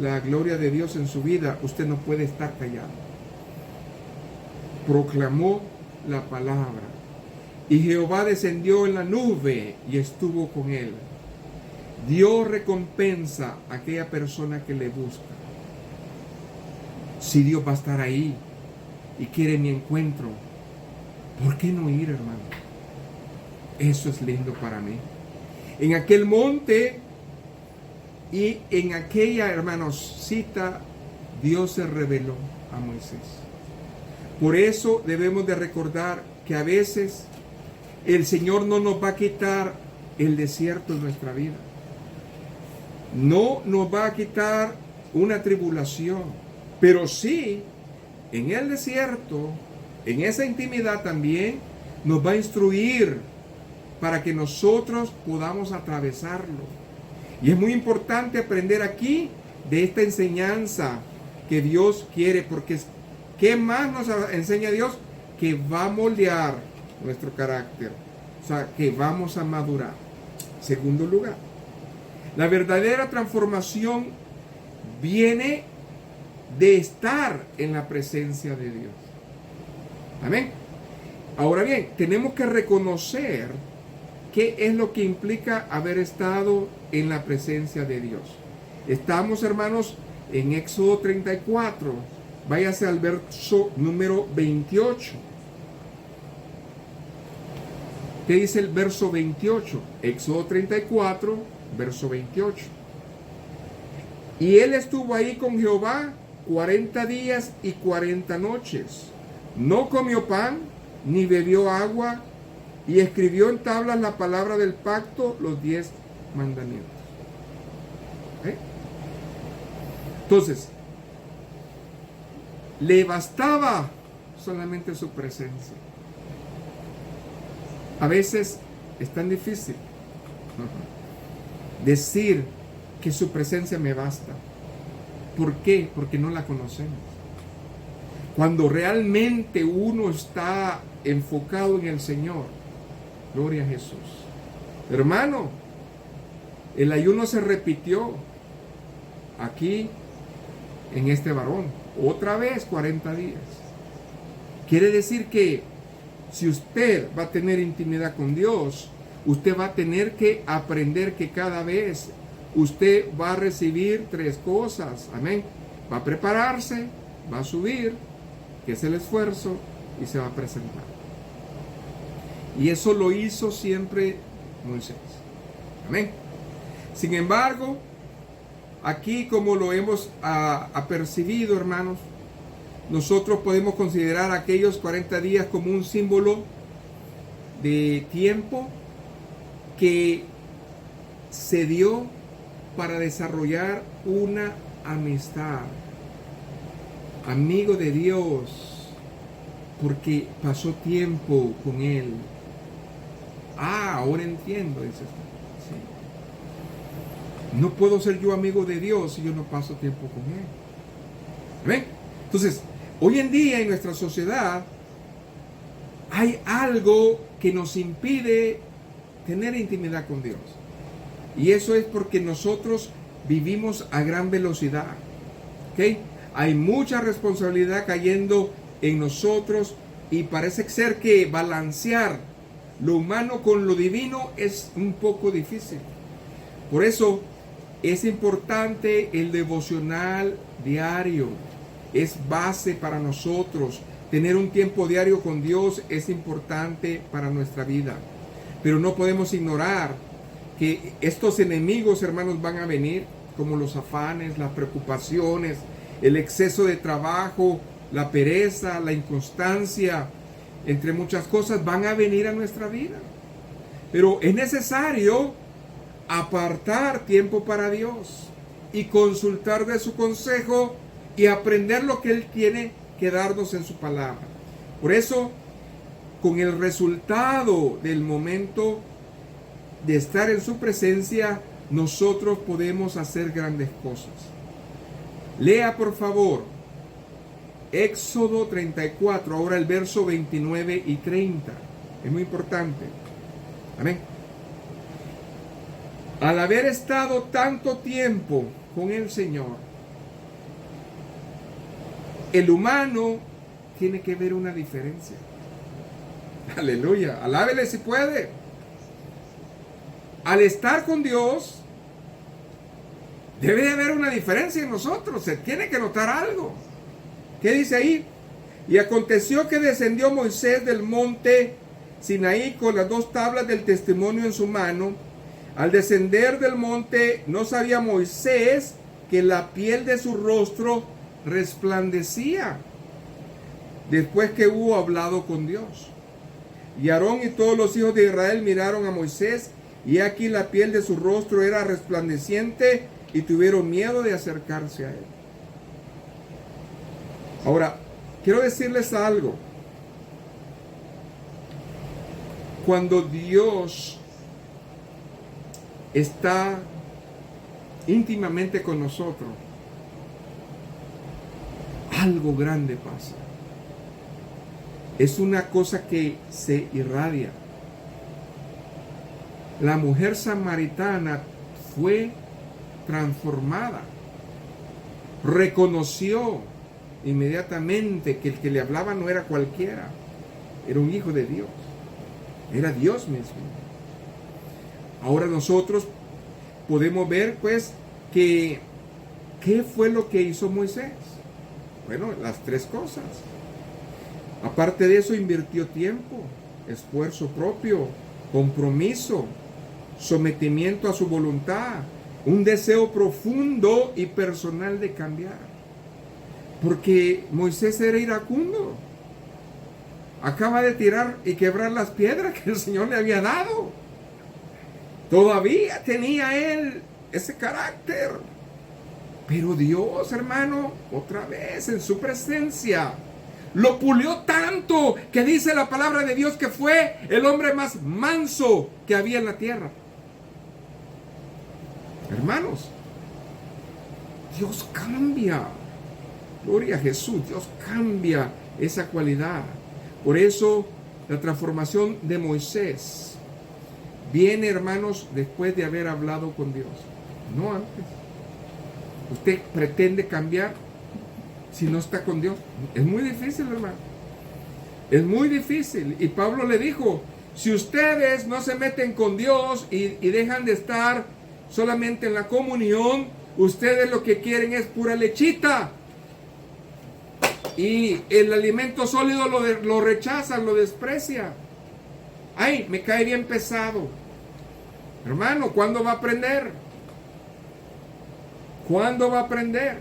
la gloria de Dios en su vida, usted no puede estar callado. Proclamó la palabra. Y Jehová descendió en la nube y estuvo con él. Dios recompensa a aquella persona que le busca. Si Dios va a estar ahí y quiere mi encuentro, ¿por qué no ir, hermano? Eso es lindo para mí. En aquel monte y en aquella, hermanos, cita, Dios se reveló a Moisés. Por eso debemos de recordar que a veces el Señor no nos va a quitar el desierto en nuestra vida. No nos va a quitar una tribulación, pero sí, en el desierto, en esa intimidad también, nos va a instruir para que nosotros podamos atravesarlo. Y es muy importante aprender aquí de esta enseñanza que Dios quiere, porque ¿qué más nos enseña Dios? Que va a moldear nuestro carácter, o sea, que vamos a madurar. Segundo lugar, la verdadera transformación viene de estar en la presencia de Dios. Amén. Ahora bien, tenemos que reconocer qué es lo que implica haber estado en la presencia de Dios. Estamos, hermanos, en Éxodo 34. Váyase al verso número 28. ¿Qué dice el verso 28? Éxodo 34, verso 28. Y él estuvo ahí con Jehová 40 días y 40 noches. No comió pan, ni bebió agua, y escribió en tablas la palabra del pacto, los 10 mandamientos. Entonces, le bastaba solamente su presencia. A veces es tan difícil decir que su presencia me basta. ¿Por qué? Porque no la conocemos. Cuando realmente uno está enfocado en el Señor, gloria a Jesús. Hermano, el ayuno se repitió aquí en este varón. Otra vez 40 días. Quiere decir que si usted va a tener intimidad con Dios, usted va a tener que aprender que cada vez usted va a recibir 3 cosas. Amén. Va a prepararse, va a subir, que es el esfuerzo, y se va a presentar. Y eso lo hizo siempre Moisés. Amén. Sin embargo, aquí, como lo hemos apercibido, hermanos, nosotros podemos considerar aquellos 40 días como un símbolo de tiempo que se dio para desarrollar una amistad. Amigo de Dios, porque pasó tiempo con Él. Ahora entiendo, dice usted. Sí. No puedo ser yo amigo de Dios si yo no paso tiempo con Él. ¿Ven? Entonces, hoy en día en nuestra sociedad hay algo que nos impide tener intimidad con Dios. Y eso es porque nosotros vivimos a gran velocidad. ¿Ok? Hay mucha responsabilidad cayendo en nosotros y parece ser que balancear lo humano con lo divino es un poco difícil. Por eso es importante el devocional diario. Es base para nosotros. Tener un tiempo diario con Dios es importante para nuestra vida. Pero no podemos ignorar que estos enemigos, hermanos, van a venir, como los afanes, las preocupaciones, el exceso de trabajo, la pereza, la inconstancia, entre muchas cosas, van a venir a nuestra vida. Pero es necesario apartar tiempo para Dios y consultar de su consejo y aprender lo que Él tiene que darnos en su palabra. Por eso, con el resultado del momento de estar en su presencia, nosotros podemos hacer grandes cosas. Lea, por favor, Éxodo 34, ahora el verso 29 y 30. Es muy importante. Amén. Al haber estado tanto tiempo con el Señor, el humano tiene que ver una diferencia. Aleluya, alábele si puede. Al estar con Dios, debe de haber una diferencia en nosotros, se tiene que notar algo. ¿Qué dice ahí? Y aconteció que descendió Moisés del monte Sinaí con las 2 tablas del testimonio en su mano. Al descender del monte, no sabía Moisés que la piel de su rostro resplandecía, después que hubo hablado con Dios. Y Aarón y todos los hijos de Israel miraron a Moisés, y aquí la piel de su rostro era resplandeciente, y tuvieron miedo de acercarse a él. Ahora, quiero decirles algo. Cuando Dios está íntimamente con nosotros, algo grande pasa. Es una cosa que se irradia. La mujer samaritana fue transformada. Reconoció inmediatamente que el que le hablaba no era cualquiera, era un hijo de Dios, era Dios mismo. Ahora nosotros podemos ver pues que ¿qué fue lo que hizo Moisés? Bueno, las 3 cosas. Aparte de eso, invirtió tiempo, esfuerzo propio, compromiso, sometimiento a su voluntad, un deseo profundo y personal de cambiar. Porque Moisés era iracundo. Acaba de tirar y quebrar las piedras que el Señor le había dado. Todavía tenía él ese carácter. Pero Dios, hermano, otra vez en su presencia, lo pulió tanto que dice la palabra de Dios que fue el hombre más manso que había en la tierra. Hermanos, Dios cambia. Gloria a Jesús, Dios cambia esa cualidad. Por eso la transformación de Moisés viene, hermanos, después de haber hablado con Dios, no antes. Usted pretende cambiar si no está con Dios. Es muy difícil, hermano. Es muy difícil. Y Pablo le dijo, si ustedes no se meten con Dios y dejan de estar solamente en la comunión, ustedes lo que quieren es pura lechita. Y el alimento sólido lo rechazan, lo desprecian. Ay, me cae bien pesado. Hermano, ¿cuándo va a aprender? ¿Cuándo va a aprender?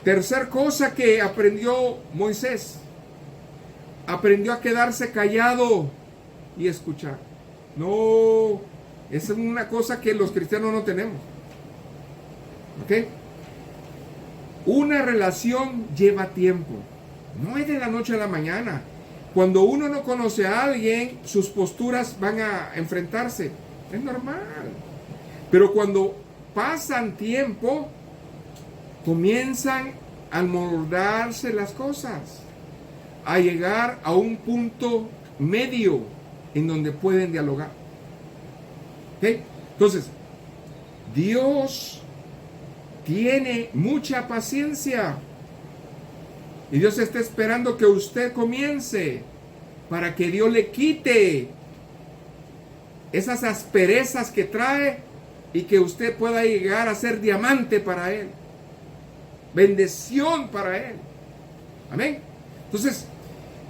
Tercer cosa que aprendió Moisés. Aprendió a quedarse callado y escuchar. No, esa es una cosa que los cristianos no tenemos. ¿Ok? Una relación lleva tiempo. No es de la noche a la mañana. Cuando uno no conoce a alguien, sus posturas van a enfrentarse. Es normal. Pero cuando pasan tiempo, comienzan a moldarse las cosas, a llegar a un punto medio en donde pueden dialogar. ¿Okay? Entonces, Dios tiene mucha paciencia y Dios está esperando que usted comience para que Dios le quite esas asperezas que trae y que usted pueda llegar a ser diamante para Él, bendición para Él. Amén. Entonces,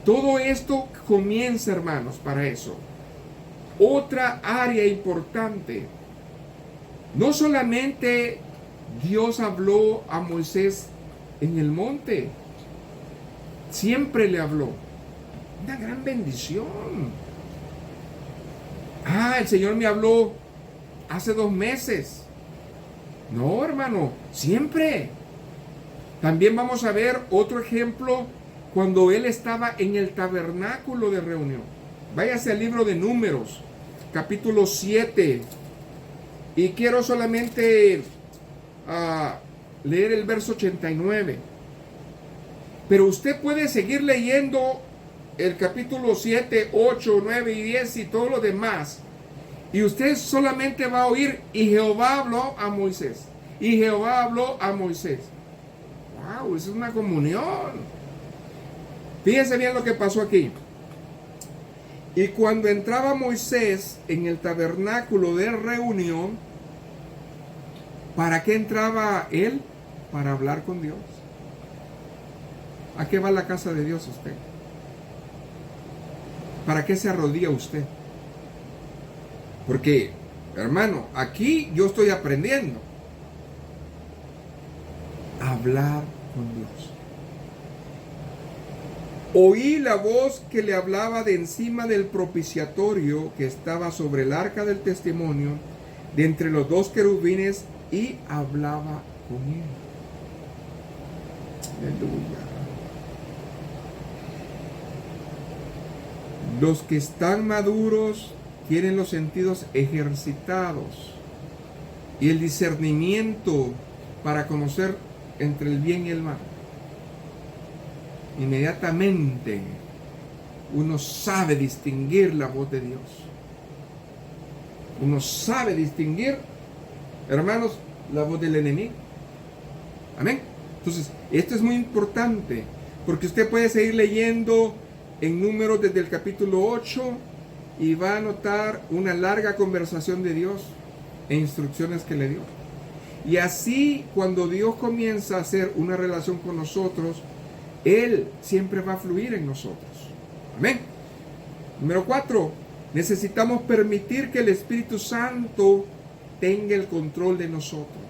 todo esto comienza, hermanos, para eso. Otra área importante. No solamente Dios habló a Moisés en el monte, siempre le habló. Una gran bendición. El Señor me habló hace 2 meses. No, hermano, siempre. También vamos a ver otro ejemplo cuando Él estaba en el tabernáculo de reunión. Váyase al libro de Números, capítulo 7. Y quiero solamente leer el verso 89. Pero usted puede seguir leyendo el capítulo 7, 8, 9 y 10 y todo lo demás. Y usted solamente va a oír, y Jehová habló a Moisés. Y Jehová habló a Moisés. ¡Wow! Eso es una comunión. Fíjense bien lo que pasó aquí. Y cuando entraba Moisés en el tabernáculo de reunión, ¿para qué entraba él? Para hablar con Dios. ¿A qué va la casa de Dios usted? ¿Para qué se arrodilla usted? Porque, hermano, aquí yo estoy aprendiendo a hablar con Dios. Oí la voz que le hablaba de encima del propiciatorio que estaba sobre el arca del testimonio, de entre los dos querubines, y hablaba con él. Aleluya. Los que están maduros tienen los sentidos ejercitados y el discernimiento para conocer entre el bien y el mal. Inmediatamente uno sabe distinguir la voz de Dios. Uno sabe distinguir, hermanos, la voz del enemigo. Amén. Entonces, esto es muy importante, porque usted puede seguir leyendo en Números desde el capítulo 8 y va a notar una larga conversación de Dios e instrucciones que le dio. Y así, cuando Dios comienza a hacer una relación con nosotros, Él siempre va a fluir en nosotros. Amén. Número 4. Necesitamos permitir que el Espíritu Santo tenga el control de nosotros.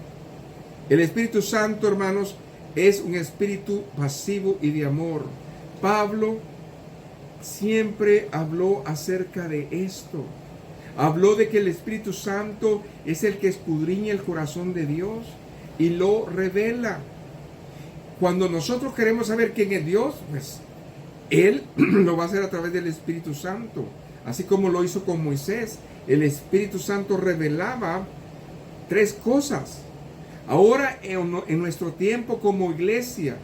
El Espíritu Santo, hermanos, es un espíritu pasivo y de amor. Pablo siempre habló acerca de esto. Habló de que el Espíritu Santo es el que escudriña el corazón de Dios y lo revela. Cuando nosotros queremos saber quién es Dios, pues Él lo va a hacer a través del Espíritu Santo. Así como lo hizo con Moisés. El Espíritu Santo revelaba 3 cosas. Ahora en nuestro tiempo como iglesia,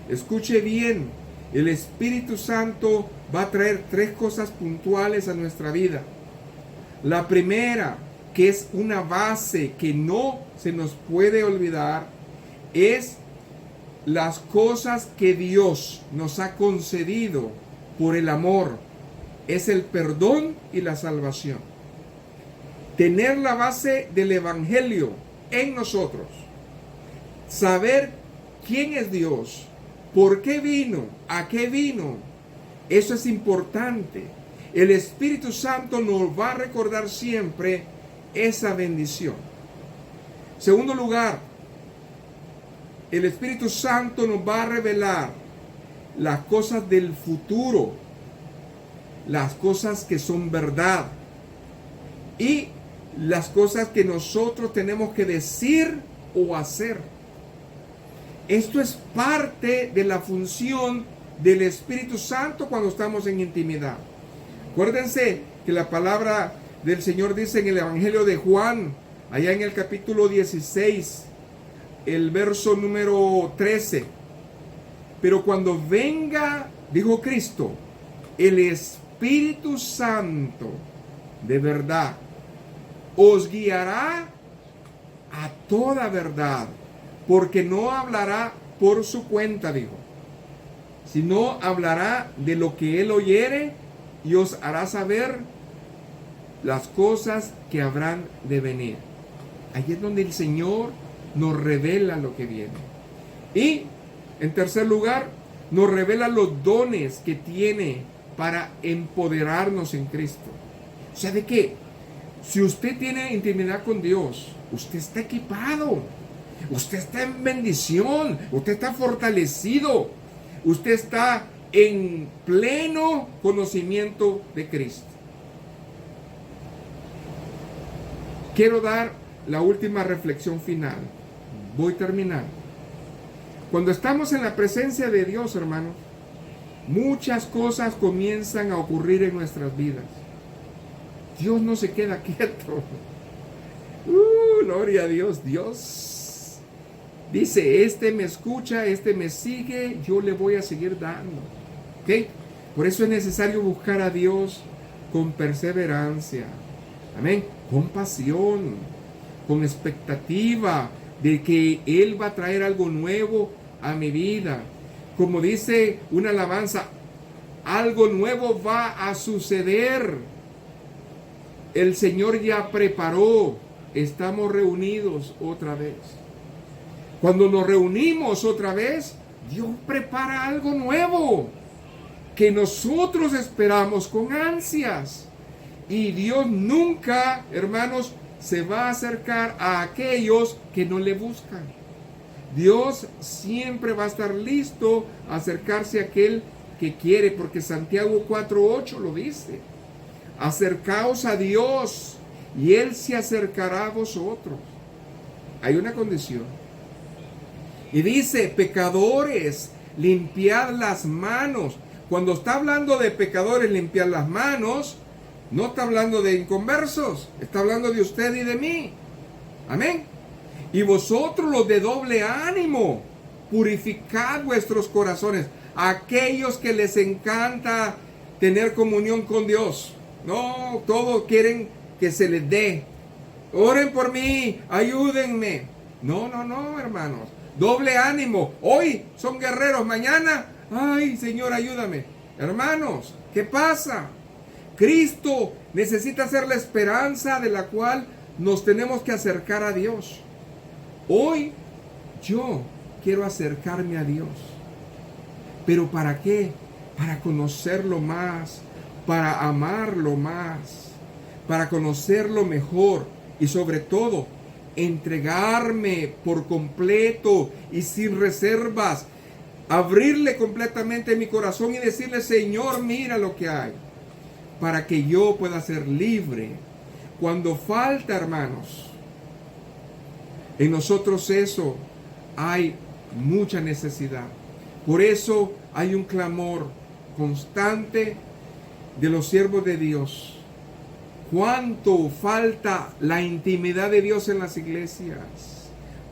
escuche bien, el Espíritu Santo va a traer 3 cosas puntuales a nuestra vida. La primera, que es una base que no se nos puede olvidar, es las cosas que Dios nos ha concedido por el amor. Es el perdón y la salvación. Tener la base del Evangelio en nosotros. Saber quién es Dios, por qué vino, a qué vino. Eso es importante. El Espíritu Santo nos va a recordar siempre esa bendición. Segundo lugar, el Espíritu Santo nos va a revelar las cosas del futuro, las cosas que son verdad y las cosas que nosotros tenemos que decir o hacer. Esto es parte de la función del Espíritu Santo cuando estamos en intimidad. Acuérdense que la palabra del Señor dice en el Evangelio de Juan, allá en el capítulo 16, el verso número 13. Pero cuando venga, dijo Cristo, el Espíritu Santo de verdad, os guiará a toda verdad, porque no hablará por su cuenta, dijo, sino hablará de lo que él oyere y os hará saber las cosas que habrán de venir. Allí es donde el Señor nos revela lo que viene. Y, en tercer lugar, nos revela los dones que tiene para empoderarnos en Cristo. O sea, ¿de qué? Si usted tiene intimidad con Dios, usted está equipado, usted está en bendición, usted está fortalecido, usted está en pleno conocimiento de Cristo. Quiero dar la última reflexión final. Voy terminando. Cuando estamos en la presencia de Dios, hermanos, muchas cosas comienzan a ocurrir en nuestras vidas. Dios no se queda quieto. Gloria a Dios. Dios dice, este me escucha, este me sigue, yo le voy a seguir dando. ¿Okay? Por eso es necesario buscar a Dios con perseverancia. Amén. Con pasión, con expectativa de que Él va a traer algo nuevo a mi vida. Como dice una alabanza, algo nuevo va a suceder. El Señor ya preparó. Estamos reunidos otra vez. Cuando nos reunimos otra vez, Dios prepara algo nuevo que nosotros esperamos con ansias. Y Dios nunca, hermanos, se va a acercar a aquellos que no le buscan. Dios siempre va a estar listo a acercarse a aquel que quiere, porque Santiago 4:8 lo dice. Acercaos a Dios y Él se acercará a vosotros. Hay una condición. Y dice, pecadores, limpiad las manos. Cuando está hablando de pecadores, limpiar las manos, no está hablando de inconversos, está hablando de usted y de mí. Amén. Y vosotros los de doble ánimo, purificad vuestros corazones. Aquellos que les encanta tener comunión con Dios. No, todos quieren que se les dé. Oren por mí, ayúdenme. No, hermanos. Doble ánimo. Hoy son guerreros, mañana, ay, Señor, ayúdame. Hermanos, ¿qué pasa? Cristo necesita ser la esperanza de la cual nos tenemos que acercar a Dios. Hoy yo quiero acercarme a Dios. ¿Pero para qué? Para conocerlo más, para amarlo más, para conocerlo mejor y sobre todo entregarme por completo y sin reservas, abrirle completamente mi corazón y decirle, Señor, mira lo que hay, para que yo pueda ser libre. Cuando falta, hermanos, en nosotros eso, hay mucha necesidad. Por eso hay un clamor constante de los siervos de Dios. ¿Cuánto falta la intimidad de Dios en las iglesias?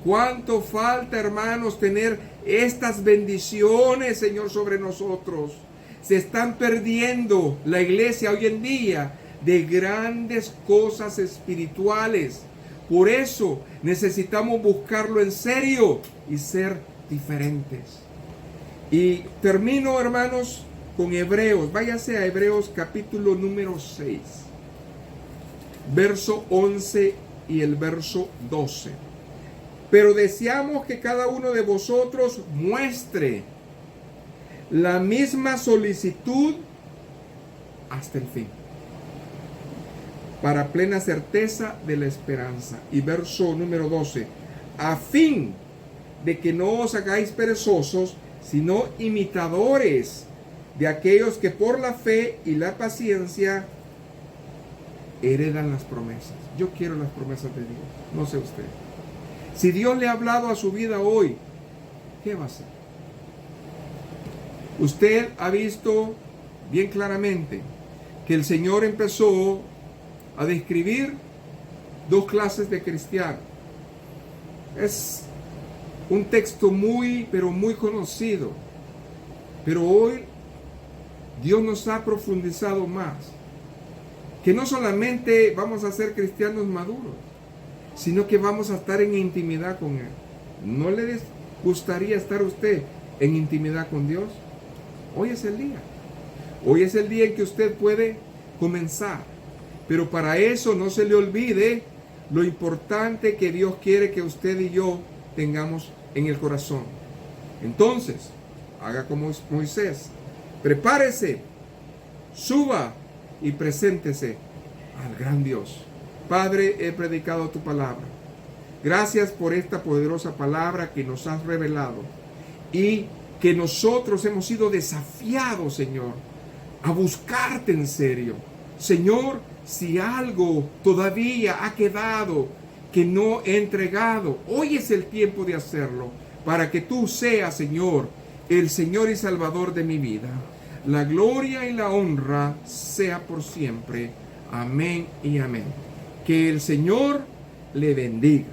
¿Cuánto falta, hermanos, tener estas bendiciones, Señor, sobre nosotros? Se están perdiendo la iglesia hoy en día de grandes cosas espirituales. Por eso necesitamos buscarlo en serio y ser diferentes. Y termino, hermanos, con Hebreos. Váyase a Hebreos capítulo número 6. Verso 11 y el verso 12. Pero deseamos que cada uno de vosotros muestre la misma solicitud hasta el fin, para plena certeza de la esperanza. Y verso número 12. A fin de que no os hagáis perezosos, sino imitadores de aquellos que por la fe y la paciencia heredan las promesas. Yo quiero las promesas de Dios, no sé usted. Si Dios le ha hablado a su vida hoy, ¿qué va a hacer? Usted ha visto bien claramente que el Señor empezó a describir dos clases de cristianos. Es un texto muy, pero muy conocido. Pero hoy Dios nos ha profundizado más. Que no solamente vamos a ser cristianos maduros, sino que vamos a estar en intimidad con Él. ¿No le gustaría estar usted en intimidad con Dios? Hoy es el día. Hoy es el día en que usted puede comenzar. Pero para eso no se le olvide lo importante que Dios quiere que usted y yo tengamos en el corazón. Entonces, haga como Moisés. Prepárese, suba y preséntese al gran Dios. Padre, he predicado tu palabra. Gracias por esta poderosa palabra que nos has revelado y que nosotros hemos sido desafiados, Señor, a buscarte en serio. Señor, si algo todavía ha quedado que no he entregado, hoy es el tiempo de hacerlo, para que tú seas, Señor, el Señor y Salvador de mi vida. La gloria y la honra sea por siempre. Amén y amén. Que el Señor le bendiga.